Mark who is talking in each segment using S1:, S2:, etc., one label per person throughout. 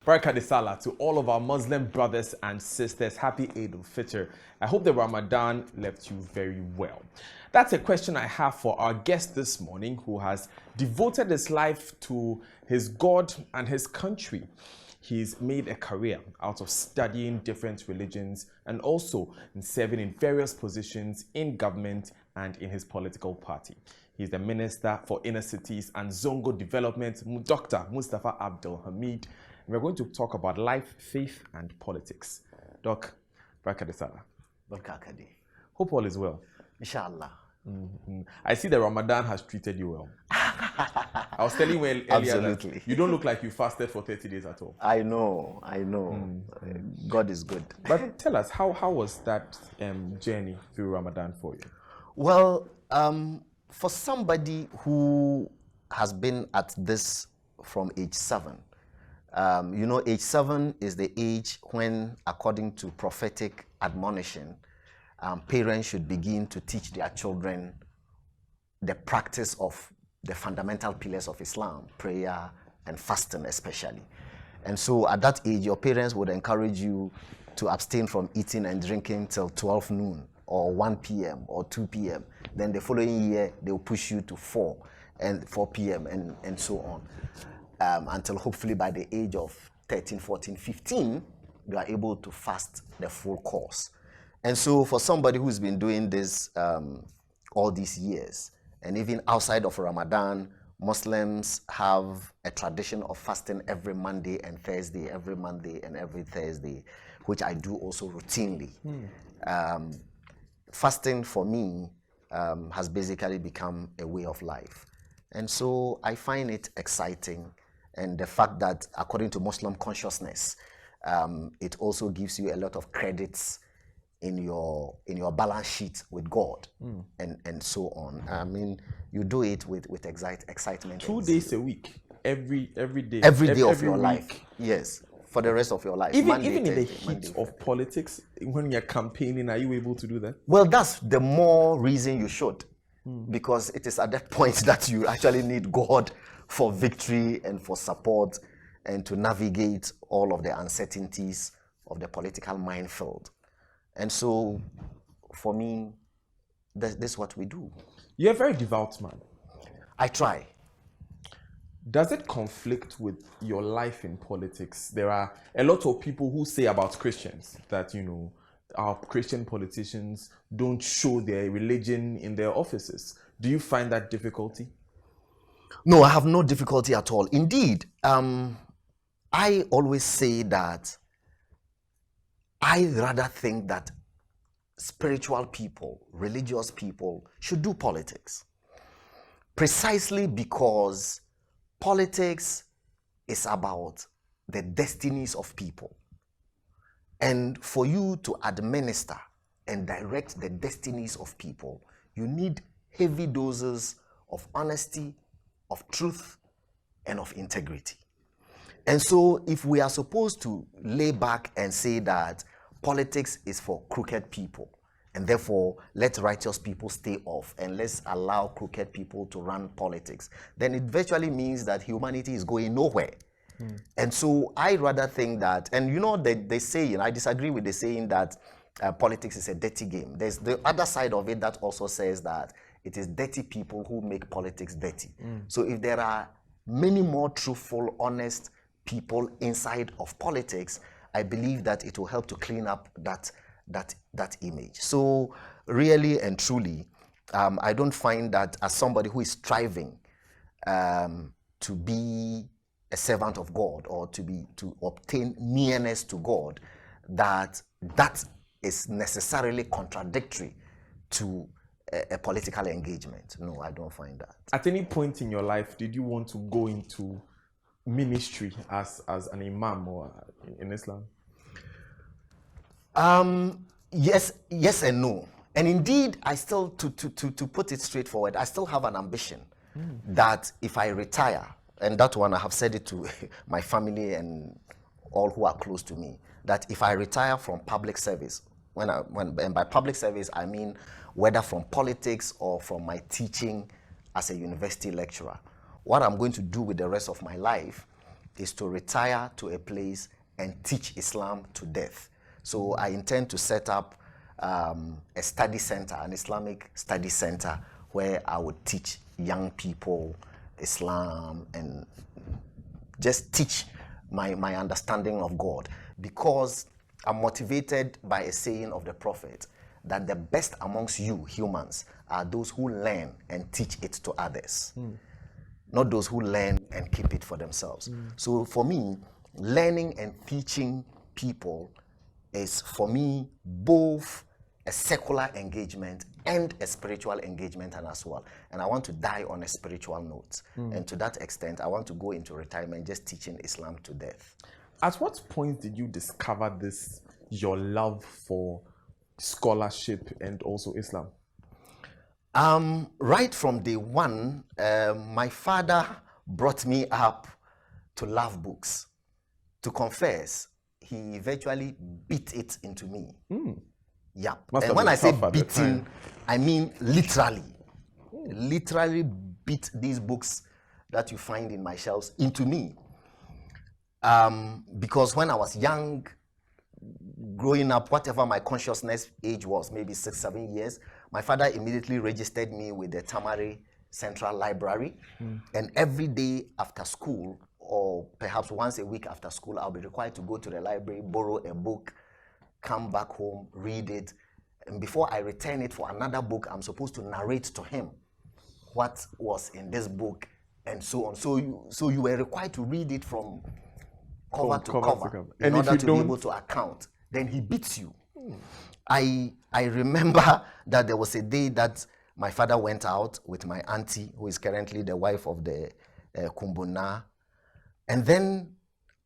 S1: Barakah Salah to all of our Muslim brothers and sisters. Happy Eid al-Fitr. I hope the Ramadan left you very well. That's a question I have for our guest this morning, who has devoted his life to his God and his country. He's made a career out of studying different religions and also in serving in various positions in government and in his political party. He's the Minister for Inner Cities and Zongo Development, Dr. Mustapha Abdul-Hamid. We're going to talk about life, faith, and politics. Doc, Barakah Salah. Hope all is well.
S2: Inshallah.
S1: I see the Ramadan has treated you well. I was telling you earlier
S2: Absolutely.
S1: that you don't look like you fasted for 30 days at all.
S2: I know. God is good.
S1: But tell us, how was that journey through Ramadan for you?
S2: Well, for somebody who has been at this from age 7, age 7 is the age when, according to prophetic admonition, parents should begin to teach their children the practice of the fundamental pillars of Islam, prayer and fasting especially. And so at that age, your parents would encourage you to abstain from eating and drinking till 12 noon or 1 p.m. or 2 p.m. Then the following year, they'll push you to 4 p.m. and so on. Until hopefully by the age of 13, 14, 15, you are able to fast the full course. And so for somebody who's been doing this all these years, and even outside of Ramadan, Muslims have a tradition of fasting every Monday and Thursday, every Monday and every Thursday, which I do also routinely. Fasting for me has basically become a way of life. And so I find it exciting. And the fact that, according to Muslim consciousness, it also gives you a lot of credits in your balance sheet with God and so on. I mean, you do it with excitement.
S1: 2 days a week, every day.
S2: Every day of
S1: every
S2: your
S1: week.
S2: life. Yes, for the rest of your life.
S1: Even
S2: Monday,
S1: in the
S2: Thursday,
S1: heat of politics, when you're campaigning, are you able to do that?
S2: Well, that's the more reason you should. Because it is at that point that you actually need God for victory and for support and to navigate all of the uncertainties of the political minefield. And so, for me, this is what we do.
S1: You're a very devout man.
S2: I try.
S1: Does it conflict with your life in politics? There are a lot of people who say about Christians that, our Christian politicians don't show their religion in their offices. Do you find that difficulty?
S2: No, I have no difficulty at all. Indeed, I always say that I rather think that spiritual people, religious people, should do politics. Precisely because politics is about the destinies of people. And for you to administer and direct the destinies of people, you need heavy doses of honesty, of truth, and of integrity. And so if we are supposed to lay back and say that politics is for crooked people, and therefore let righteous people stay off and let's allow crooked people to run politics, then it virtually means that humanity is going nowhere. And so I rather think that, and they say, I disagree with the saying that politics is a dirty game. There's the other side of it that also says that it is dirty people who make politics dirty. So if there are many more truthful, honest people inside of politics, I believe that it will help to clean up that image. So really and truly, I don't find that as somebody who is striving to be a servant of God or to obtain nearness to God, that is necessarily contradictory to a political engagement. No, I don't find that.
S1: At any point in your life, did you want to go into ministry as an imam or in Islam?
S2: Yes and no. And indeed, I still, to put it straightforward, I still have an ambition that if I retire, and that one I have said it to my family and all who are close to me, that if I retire from public service, and by public service I mean whether from politics or from my teaching as a university lecturer, what I'm going to do with the rest of my life is to retire to a place and teach Islam to death. So I intend to set up a study center, an Islamic study center, where I would teach young people Islam and just teach my understanding of God, because I'm motivated by a saying of the Prophet that the best amongst you humans are those who learn and teach it to others, not those who learn and keep it for themselves. So for me, learning and teaching people is, for me, both a secular engagement and a spiritual engagement and as well. And I want to die on a spiritual note. And to that extent, I want to go into retirement just teaching Islam to death.
S1: At what point did you discover this, your love for scholarship and also Islam?
S2: Right from day one, my father brought me up to love books. To confess, he virtually beat it into me. Yeah. And when I say beating, I mean literally. Literally beat these books that you find in my shelves into me. Because when I was young, growing up, whatever my consciousness age was, maybe 6, 7 years, my father immediately registered me with the Tamari Central Library. And every day after school, or perhaps once a week after school, I'll be required to go to the library, borrow a book, come back home, read it. And before I return it for another book, I'm supposed to narrate to him what was in this book and so on. So you were required to read it from cover to cover in order to be able to account. Then he beats you. I remember that there was a day that my father went out with my auntie, who is currently the wife of the Kumbuna. And then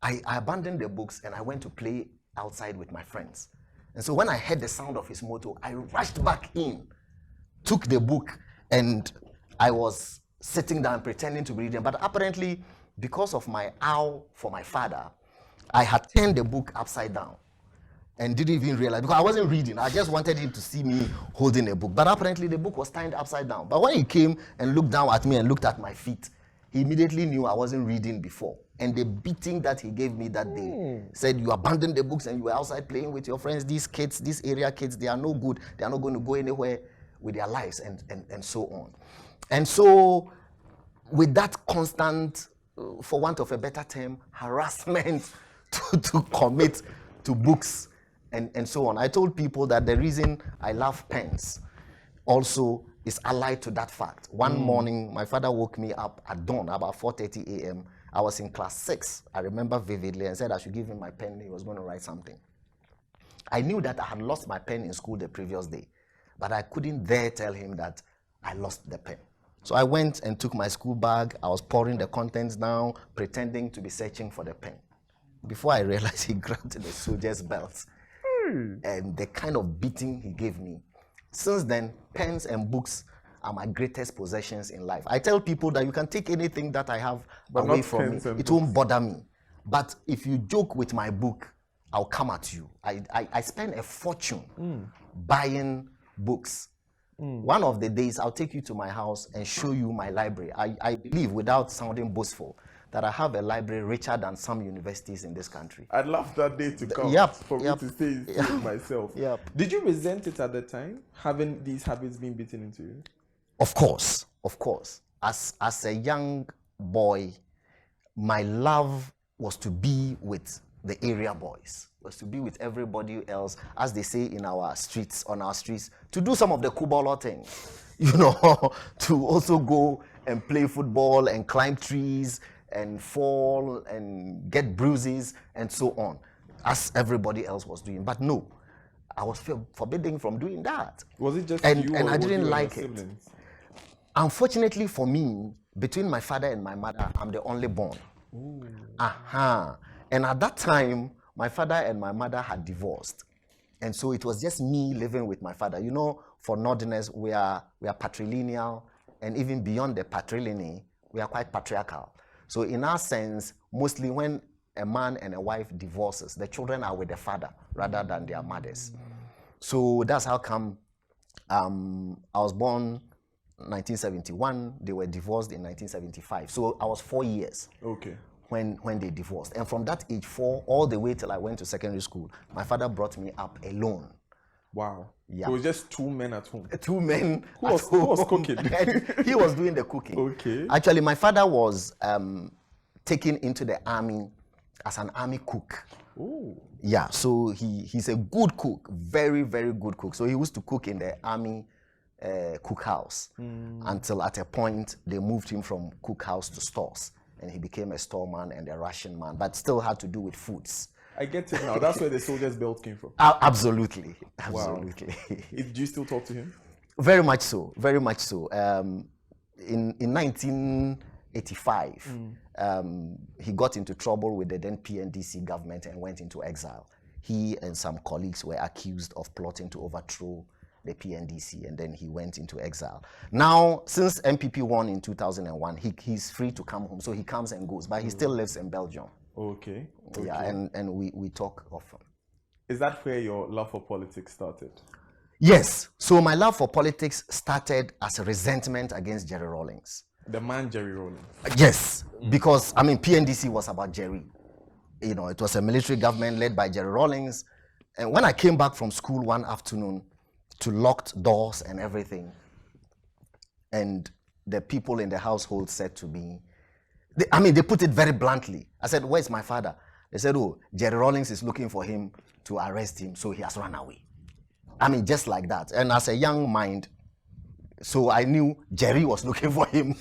S2: I abandoned the books and I went to play outside with my friends. And so when I heard the sound of his motor, I rushed back in, took the book, and I was sitting down pretending to be reading. But apparently, because of my awe for my father, I had turned the book upside down and didn't even realize, because I wasn't reading. I just wanted him to see me holding a book. But apparently the book was turned upside down. But when he came and looked down at me and looked at my feet, he immediately knew I wasn't reading before. And the beating that he gave me that day said, you abandoned the books and you were outside playing with your friends. These kids, these area kids, they are no good. They are not going to go anywhere with their lives and so on. And so with that constant, for want of a better term, harassment to commit to books and so on, I told people that the reason I love pens also is allied to that fact. One morning, my father woke me up at dawn, about 4:30 a.m. I was in class 6, I remember vividly, and said I should give him my pen. He was going to write something. I knew that I had lost my pen in school the previous day, but I couldn't dare tell him that I lost the pen. So I went and took my school bag. I was pouring the contents down, pretending to be searching for the pen. Before I realized, he grabbed the soldier's belt. And the kind of beating he gave me. Since then, pens and books are my greatest possessions in life. I tell people that you can take anything that I have away from me. It won't bother me. But if you joke with my book, I'll come at you. I spend a fortune buying books. One of the days, I'll take you to my house and show you my library. I believe, without sounding boastful, that I have a library richer than some universities in this country.
S1: I'd love that day to come for me to say it myself. Did you resent it at the time, having these habits being beaten into you?
S2: Of course, of course. As a young boy, my love was to be with the area boys, was to be with everybody else, as they say in our streets, on our streets, to do some of the kubala things, you know, to also go and play football and climb trees and fall and get bruises and so on, as everybody else was doing. But no, I was forbidden from doing that.
S1: Was it just
S2: and
S1: you,
S2: and
S1: or
S2: I
S1: was
S2: didn't
S1: you
S2: like
S1: and
S2: it.
S1: your siblings?
S2: Unfortunately for me, between my father and my mother, I'm the only born. And at that time, my father and my mother had divorced. And so it was just me living with my father. You know, for Northerners, we are patrilineal, and even beyond the patrilineal, we are quite patriarchal. So in our sense, mostly when a man and a wife divorces, the children are with the father rather than their mothers. So that's how come I was born 1971, they were divorced in 1975. So I was 4 years.
S1: Okay.
S2: when they divorced. And from that age 4 all the way till I went to secondary school, my father brought me up alone.
S1: Wow.
S2: Yeah.
S1: So it was just 2 men at home.
S2: 2 men.
S1: Who was cooking?
S2: He was doing the cooking.
S1: Okay.
S2: Actually, my father was taken into the army as an army cook.
S1: Oh.
S2: Yeah, so he's a good cook, very, very good cook. So he used to cook in the army cookhouse until at a point they moved him from cookhouse to stores, and he became a storeman and a ration man, but still had to do with foods.
S1: I get it now. That's where the soldier's belt came from.
S2: Absolutely, absolutely.
S1: Wow. Do you still talk to him?
S2: Very much so, very much so. In 1985, he got into trouble with the then PNDC government and went into exile. He and some colleagues were accused of plotting to overthrow the PNDC, and then he went into exile. Now, since MPP won in 2001, he's free to come home, so he comes and goes, but he still lives in Belgium.
S1: Okay.
S2: Yeah, and we talk often.
S1: Is that where your love for politics started?
S2: Yes. So my love for politics started as a resentment against Jerry Rawlings.
S1: The man Jerry Rawlings.
S2: Yes, because I mean PNDC was about Jerry. You know, it was a military government led by Jerry Rawlings. And when I came back from school one afternoon to locked doors and everything, and the people in the household said to me, they put it very bluntly. I said, "Where's my father?" They said, "Oh, Jerry Rawlings is looking for him to arrest him, so he has run away." I mean, just like that. And as a young mind, so I knew Jerry was looking for him,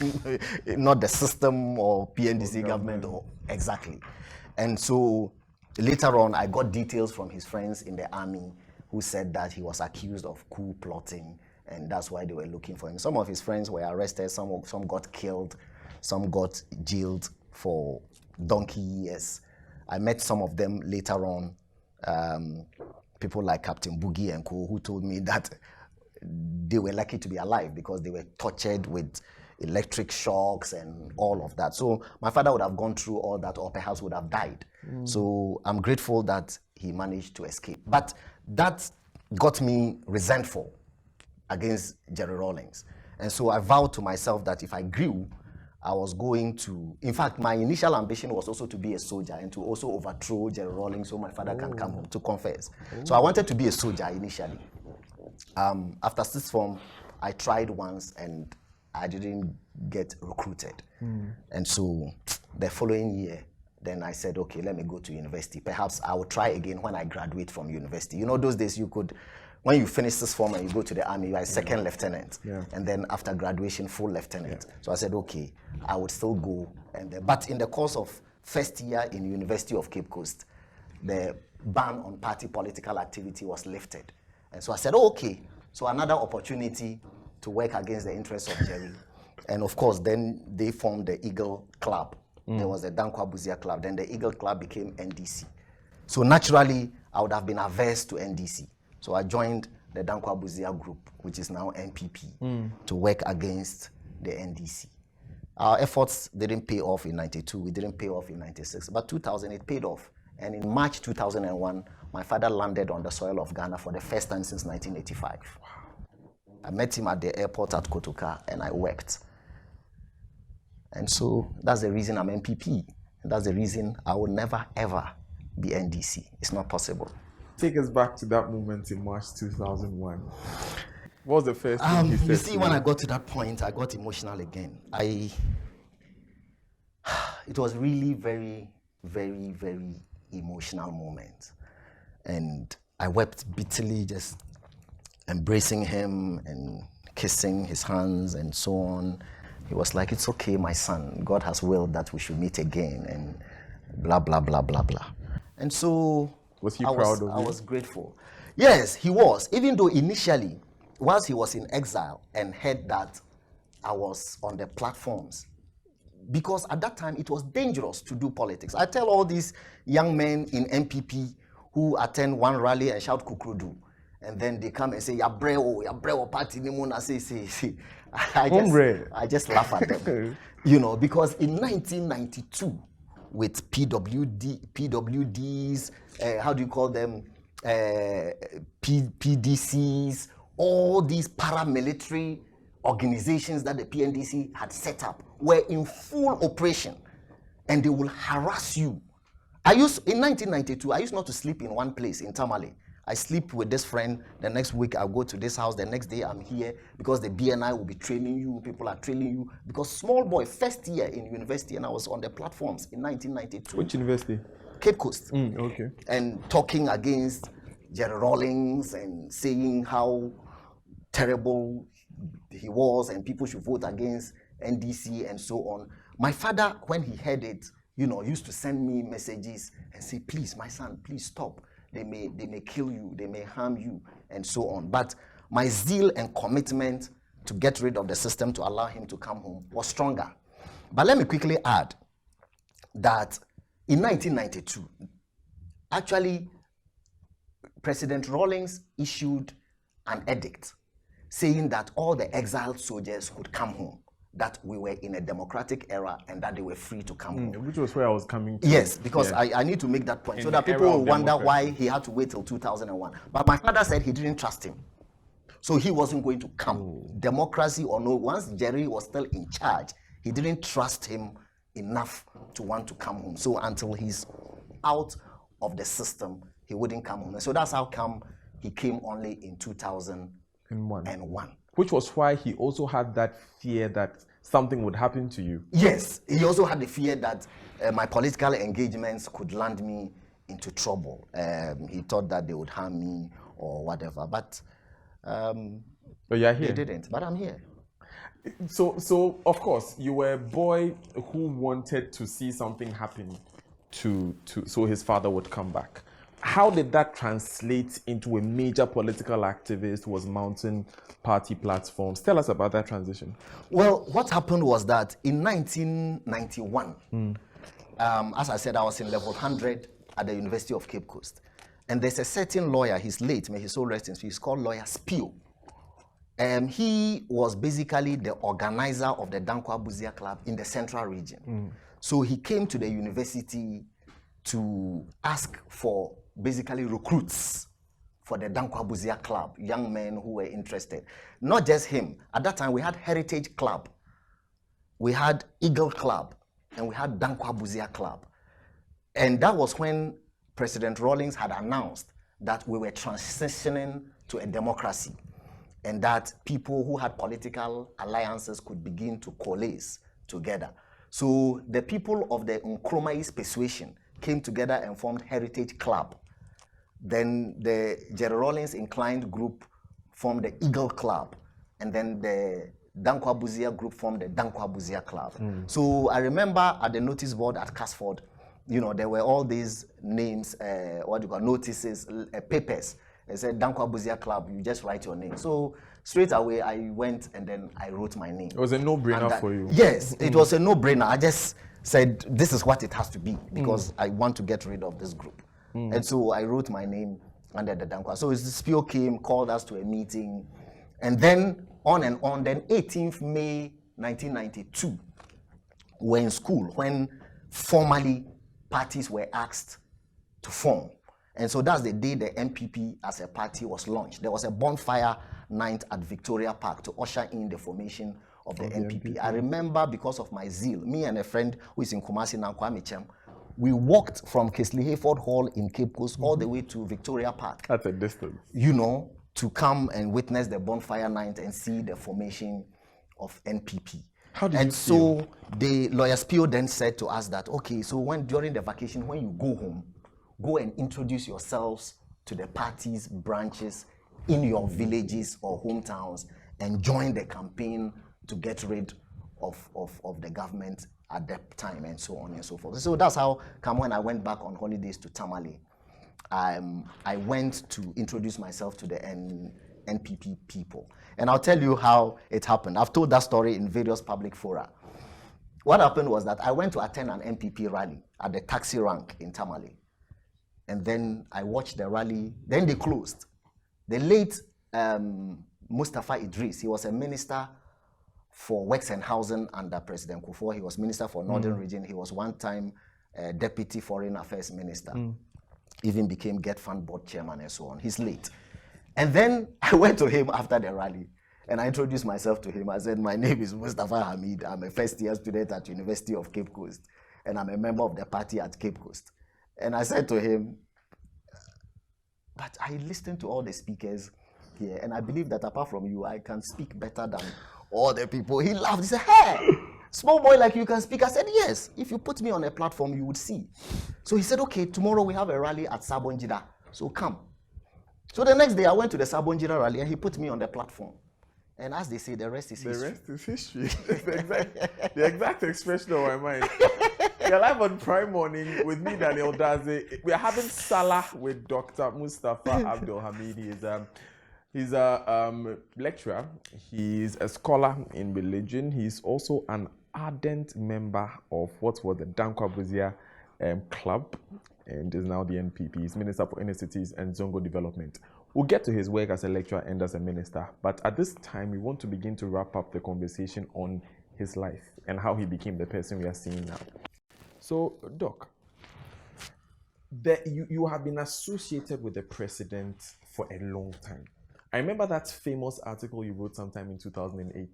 S2: not the system or PNDC government or exactly. And so later on, I got details from his friends in the army who said that he was accused of coup plotting, and that's why they were looking for him. Some of his friends were arrested, some got killed, some got jailed for donkey years. I met some of them later on, people like Captain Boogie and co, who told me that they were lucky to be alive because they were tortured with electric shocks and all of that. So my father would have gone through all that, or perhaps would have died. So I'm grateful that he managed to escape. But that got me resentful against Jerry Rawlings. And so I vowed to myself that if I grew, I was going to, in fact, my initial ambition was also to be a soldier and to also overthrow Jerry Rawlings so my father can come home to confess. So I wanted to be a soldier initially. After sixth form, I tried once and I didn't get recruited. And so the following year, then I said, okay, let me go to university. Perhaps I will try again when I graduate from university. You know, those days you could, when you finish sixth form and you go to the army, you are a second lieutenant. And then after graduation, full lieutenant. So I said, okay, I would still go. But in the course of first year in University of Cape Coast, the ban on party political activity was lifted. And so I said, oh, okay, so another opportunity to work against the interests of Jerry. And of course, then they formed the Eagle Club. There was the Dankwa Buzia Club. Then the Eagle Club became NDC. So naturally, I would have been averse to NDC. So I joined the Dankwa Buzia group, which is now NPP, to work against the NDC. Our efforts didn't pay off in 92. We didn't pay off in 96. But 2000, it paid off. And in March 2001, my father landed on the soil of Ghana for the first time since 1985. I met him at the airport at Kotoka, and I wept. And so that's the reason I'm MPP. And that's the reason I will never, ever be NDC. It's not possible.
S1: Take us back to that moment in March 2001. What was the first thing you said?
S2: You see, when I got to that point, I got emotional again. It was really very, very, very emotional moment. And I wept bitterly, just embracing him and kissing his hands and so on. He was like, "It's okay, my son. God has willed that we should meet again," and blah, blah, blah, blah, blah. And so
S1: was he proud of you?
S2: I was grateful. Yes, he was. Even though initially, once he was in exile and heard that I was on the platforms, because at that time it was dangerous to do politics. I tell all these young men in MPP who attend one rally and shout "Kukrudu," and then they come and say "Yabreo party nimuna say." I just laugh at them, you know, because in 1992, with PWDs, how do you call them, PDCs, all these paramilitary organizations that the PNDC had set up were in full operation. and they will harass you. In 1992, I used not to sleep in one place in Tamale. I sleep with this friend. The next week, I'll go to this house. The next day, I'm here because the BNI will be training you. People are training you. Because small boy, first year in university, and I was on the platforms in 1992.
S1: Which university?
S2: Cape Coast.
S1: Okay.
S2: And talking against Jerry Rawlings and saying how terrible he was and people should vote against NDC and so on. My father, when he heard it, used to send me messages and say, please, my son, please stop. They may kill you, they may harm you, and so on. But my zeal and commitment to get rid of the system to allow him to come home was stronger. But let me quickly add that in 1992, actually, President Rawlings issued an edict saying that all the exiled soldiers could come home, that we were in a democratic era and that they were free to come home.
S1: Which was where I was coming to.
S2: Yes, because I need to make that point so that people will wonder why he had to wait till 2001. But my father said he didn't trust him. So he wasn't going to come. Democracy or no, once Jerry was still in charge, he didn't trust him enough to want to come home. So until he's out of the system, he wouldn't come home. And so that's how come he came only in 2001.
S1: Which was why he also had that fear that something would happen to you.
S2: Yes, he also had the fear that my political engagements could land me into trouble. He thought that they would harm me or whatever. But
S1: you're here.
S2: They didn't. But I'm here.
S1: So of course, you were a boy who wanted to see something happen so his father would come back. How did that translate into a major political activist who was mounting party platforms? Tell us about that transition.
S2: Well, what happened was that in 1991, as I said, I was in level 100 at the University of Cape Coast. And there's a certain lawyer, he's late, may his soul rest in peace, he's called Lawyer Spio. He was basically the organizer of the Dankwa Buzia Club in the Central Region. So he came to the university to ask for basically recruits for the Dankwa Buzia Club, young men who were interested. Not just him. At that time, we had Heritage Club, we had Eagle Club, and we had Dankwa Buzia Club. And that was when President Rawlings had announced that we were transitioning to a democracy and that people who had political alliances could begin to coalesce together. So the people of the Nkrumah's persuasion came together and formed Heritage Club. Then the Jerry Rawlings inclined group formed the Eagle Club. And then the Dankwa Buzia group formed the Dankwa Buzia Club. So I remember at the notice board at Casford, there were all these names, notices, papers. It said Dankwa Buzia Club, you just write your name. So straight away I went and then I wrote my name.
S1: It was a no-brainer for you.
S2: Yes, it was a no-brainer. I just said, this is what it has to be because I want to get rid of this group. And so I wrote my name under the Dankwa. So Spio came, called us to a meeting, and then on and on. Then 18th May 1992, we were in school when formally parties were asked to form. And so that's the day the MPP as a party was launched. There was a bonfire night at Victoria Park to usher in the formation of the MPP. I remember because of my zeal, me and a friend who is in Kumasi, Nankwame Chem, we walked from Kesley Hayford Hall in Cape Coast all the way to Victoria Park.
S1: That's a distance.
S2: To come and witness the bonfire night and see the formation of NPP.
S1: How did you feel?
S2: So the Lawyer Spio then said to us that, okay, so during the vacation, when you go home, go and introduce yourselves to the party's branches in your villages or hometowns and join the campaign to get rid of the government at that time and so on and so forth. So that's how when I went back on holidays to Tamale, I went to introduce myself to the NPP people. And I'll tell you how it happened. I've told that story in various public fora. What happened was that I went to attend an NPP rally at the taxi rank in Tamale. And then I watched the rally. Then they closed. The late Mustapha Idris, he was a minister for Works and Housing under President Kufuor. He was minister for Northern Region. He was one time deputy foreign affairs minister. Even became Get Fund board chairman and so on. He's late. And then I went to him after the rally and I introduced myself to him. I said, my name is Mustapha Hamid. I'm a first year student at University of Cape Coast. and I'm a member of the party at Cape Coast. And I said to him, but I listened to all the speakers here, and I believe that apart from you, I can speak better than all the people. He laughed. He said, hey, small boy like you can speak. I said, yes. If you put me on a platform, you would see. So he said, okay, tomorrow we have a rally at Sabonjida. So come. So the next day, I went to the Sabonjida rally, and he put me on the platform. And as they say, the rest is history.
S1: The rest is history. the exact expression of my mind. We're live on Prime Morning with me, Daniel Dadzie. We are having Salah with Dr. Mustapha Abdul-Hamid. He's a lecturer. He's a scholar in religion. He's also an ardent member of what was the Dankwa Buzia club, and is now the NPP. He's Minister for Inner Cities and Zongo Development. We'll get to his work as a lecturer and as a minister, but at this time, we want to begin to wrap up the conversation on his life and how he became the person we are seeing now. So, Doc, you have been associated with the president for a long time. I remember that famous article you wrote sometime in 2008.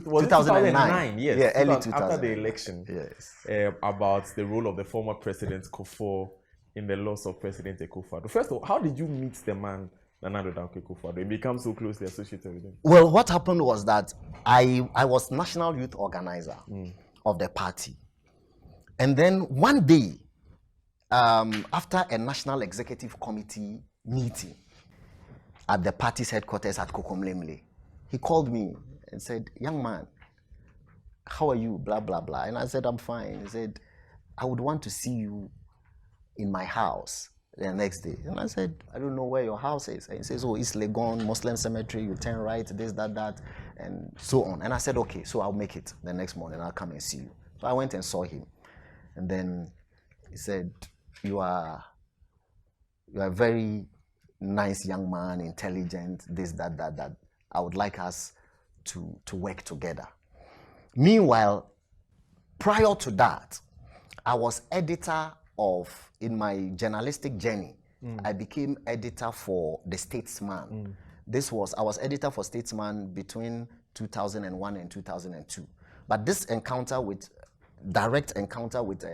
S1: Was 2009? Yes.
S2: Yeah, early 2000.
S1: After the election.
S2: Yes.
S1: About the role of the former President Kufuor in the loss of President Akufo-Addo. First of all, how did you meet the man, Nana Addo Akufo-Addo, and become so closely associated with him?
S2: Well, what happened was that I was national youth organizer of the party. And then one day, after a national executive committee meeting at the party's headquarters at Kokomlemle, he called me and said, young man, how are you? Blah, blah, blah. And I said, I'm fine. He said, I would want to see you in my house the next day. And I said, I don't know where your house is. And he says, oh, East Legon, Muslim cemetery, you turn right, this, that, and so on. And I said, okay, so I'll make it the next morning. I'll come and see you. So I went and saw him. And then he said, you are a very nice young man, intelligent, this, that. I would like us to work together. Meanwhile, prior to that, I was editor in my journalistic journey, I became editor for The Statesman. I was editor for Statesman between 2001 and 2002. But this direct encounter with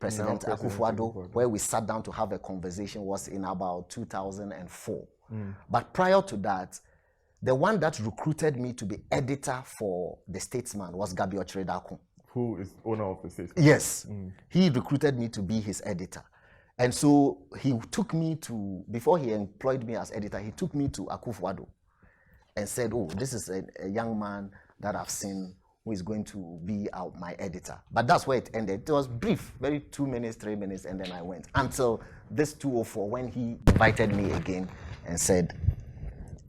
S2: President Akufo-Addo, where we sat down to have a conversation, was in about 2004. But prior to that, the one that recruited me to be editor for The Statesman was Gabi Ochredakun,
S1: who is owner of The Statesman.
S2: Yes. He recruited me to be his editor. And so he took me to, before he employed me as editor, he took me to Akufo-Addo and said, oh, this is a young man that I've seen who is going to be my editor. But that's where it ended. It was brief, very 2 minutes, 3 minutes, and then I went. Until this 2004, when he invited me again and said,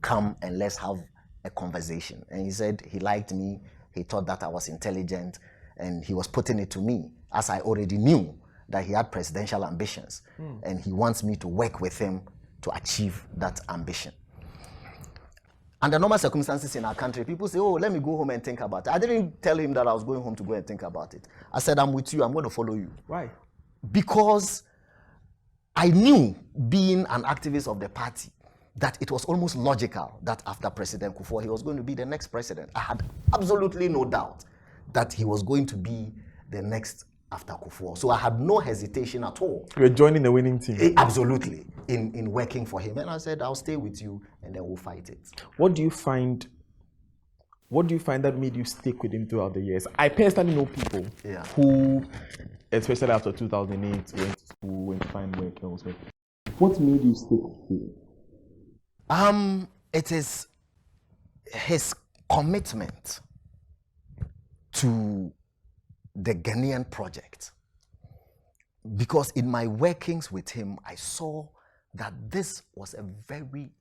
S2: come and let's have a conversation. And he said he liked me, he thought that I was intelligent, and he was putting it to me, as I already knew that he had presidential ambitions, and he wants me to work with him to achieve that ambition. Under normal circumstances in our country, people say, oh, let me go home and think about it. I didn't tell him that I was going home to go and think about it. I said, I'm with you, I'm going to follow you.
S1: Why?
S2: Because I knew, being an activist of the party, that it was almost logical that after President Kufuor, he was going to be the next president. I had absolutely no doubt that he was going to be the next after Kufuor. So I had no hesitation at all.
S1: You were joining the winning team.
S2: Absolutely, in working for him. And I said, I'll stay with you and then we'll fight it.
S1: What do you find that made you stick with him throughout the years? I personally know people who, especially after 2008, went to school, went to find work elsewhere. What made you stick with him?
S2: It is his commitment to the Ghanaian project. Because in my workings with him, I saw that this was a very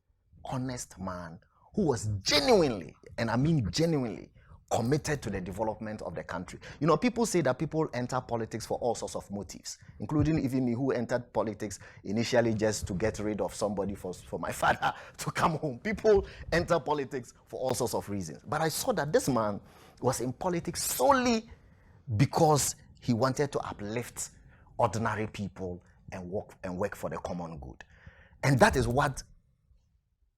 S2: honest man who was genuinely, and I mean genuinely, committed to the development of the country. You know, people say that people enter politics for all sorts of motives, including even me, who entered politics initially just to get rid of somebody for my father to come home. People enter politics for all sorts of reasons. But I saw that this man was in politics solely because he wanted to uplift ordinary people and work for the common good. And that is what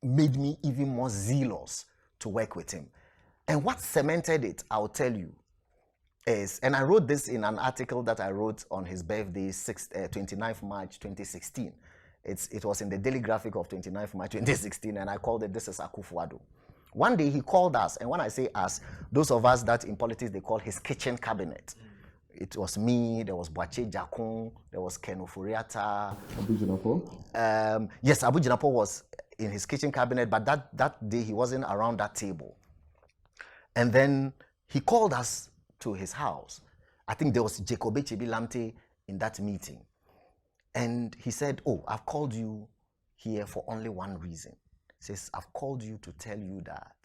S2: made me even more zealous to work with him. And what cemented it, I'll tell you, Yes, and I wrote this in an article that I wrote on his birthday, 29th March 2016. It was in the Daily Graphic of 29th March 2016, and I called it, "This is Akufo-Addo." One day he called us, and when I say us, those of us that in politics they call his kitchen cabinet. It was me, there was Boache Jakun, there was Ken Oforiatta. Yes, Abu Jinapo was in his kitchen cabinet, but that day he wasn't around that table. And then he called us to his house. I think there was Jacob Echebi-Lamte in that meeting. And he said, "Oh, I've called you here for only one reason." He says, "I've called you to tell you that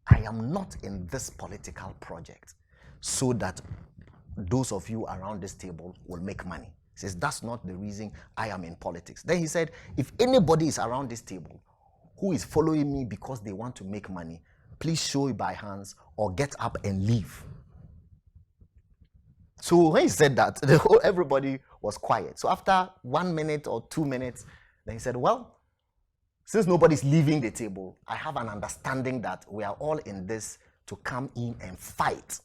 S2: I am not in this political project so that those of you around this table will make money." He says, "That's not the reason I am in politics." Then he said, "If anybody is around this table who is following me because they want to make money, please show it by hands or get up and leave." So when he said that, everybody was quiet. So after 1 minute or 2 minutes, then he said, "Well, since nobody's leaving the table, I have an understanding that we are all in this to come in and fight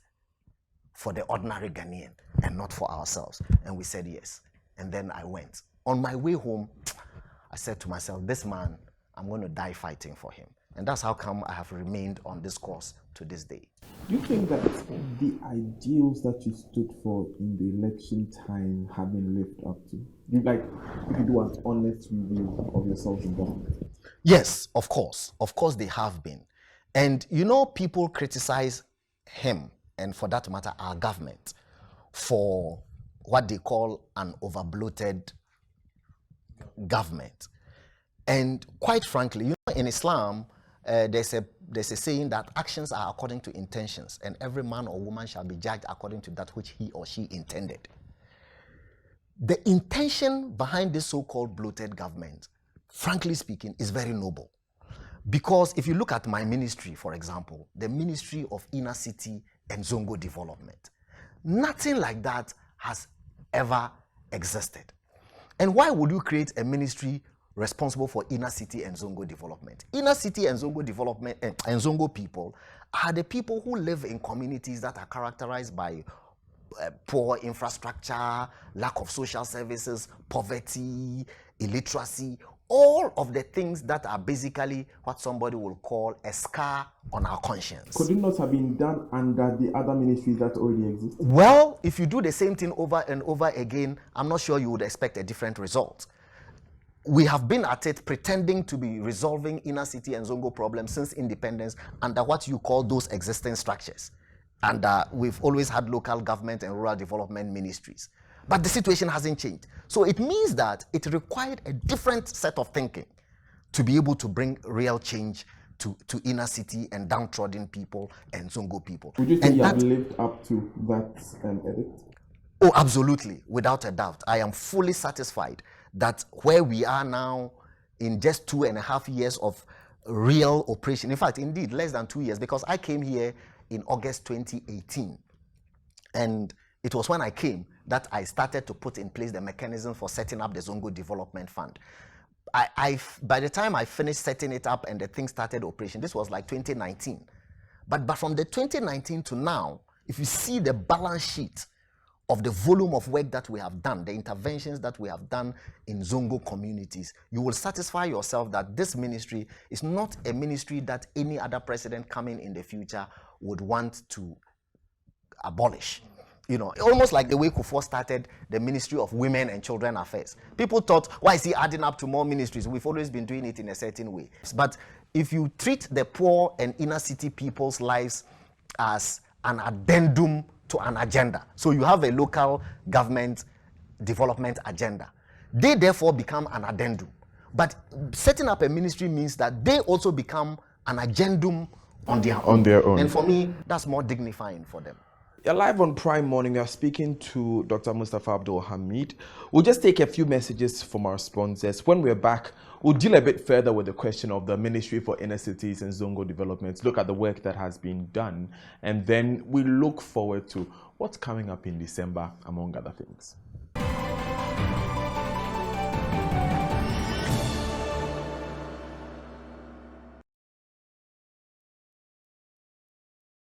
S2: for the ordinary Ghanaian and not for ourselves." And we said yes. And then I went. On my way home, I said to myself, "This man, I'm going to die fighting for him." And that's how come I have remained on this course to this day.
S1: Do you think that the ideals that you stood for in the election time have been lived up to? You do an honest review of yourselves in government?
S2: Yes, of course. Of course they have been. And you know, people criticize him, and for that matter, our government, for what they call an over-bloated government. And quite frankly, you know, in Islam, there's a saying that actions are according to intentions, and every man or woman shall be judged according to that which he or she intended. The intention behind this so-called bloated government, frankly speaking, is very noble. Because if you look at my ministry, for example, the Ministry of Inner City and Zongo Development, nothing like that has ever existed. And why would you create a ministry responsible for inner city and Zongo development? Inner city and Zongo development and Zongo people are the people who live in communities that are characterized by poor infrastructure, lack of social services, poverty, illiteracy, all of the things that are basically what somebody will call a scar on our conscience.
S1: Could it not have been done under the other ministries that already exist?
S2: Well, if you do the same thing over and over again, I'm not sure you would expect a different result. We have been at it pretending to be resolving inner city and Zongo problems since independence under what you call those existing structures. And we've always had local government and rural development ministries. But the situation hasn't changed. So it means that it required a different set of thinking to be able to bring real change to inner city and downtrodden people and Zongo people.
S1: Would you say you have lived up to that edict?
S2: Oh, absolutely, without a doubt. I am fully satisfied that where we are now, in just 2.5 years of real operation, in fact, indeed, less than 2 years, because I came here in August 2018. And it was when I came that I started to put in place the mechanism for setting up the Zongo Development Fund. By the time I finished setting it up and the thing started operation, this was like 2019. But from the 2019 to now, if you see the balance sheet of the volume of work that we have done, the interventions that we have done in Zongo communities, you will satisfy yourself that this ministry is not a ministry that any other president coming in the future would want to abolish. You know, almost like the way Kufuor started the Ministry of Women and Children Affairs. People thought, why is he adding up to more ministries? We've always been doing it in a certain way. But if you treat the poor and inner city people's lives as an addendum to an agenda, so you have a local government development agenda, they therefore become an addendum. But setting up a ministry means that they also become an addendum on their own. And for me, that's more dignifying for them.
S1: You're live on Prime Morning. We are speaking to Dr. Mustapha Abdul-Hamid. We'll just take a few messages from our sponsors. When we're back, we'll deal a bit further with the question of the Ministry for Inner Cities and Zongo Development, look at the work that has been done, and then we look forward to what's coming up in December, among other things.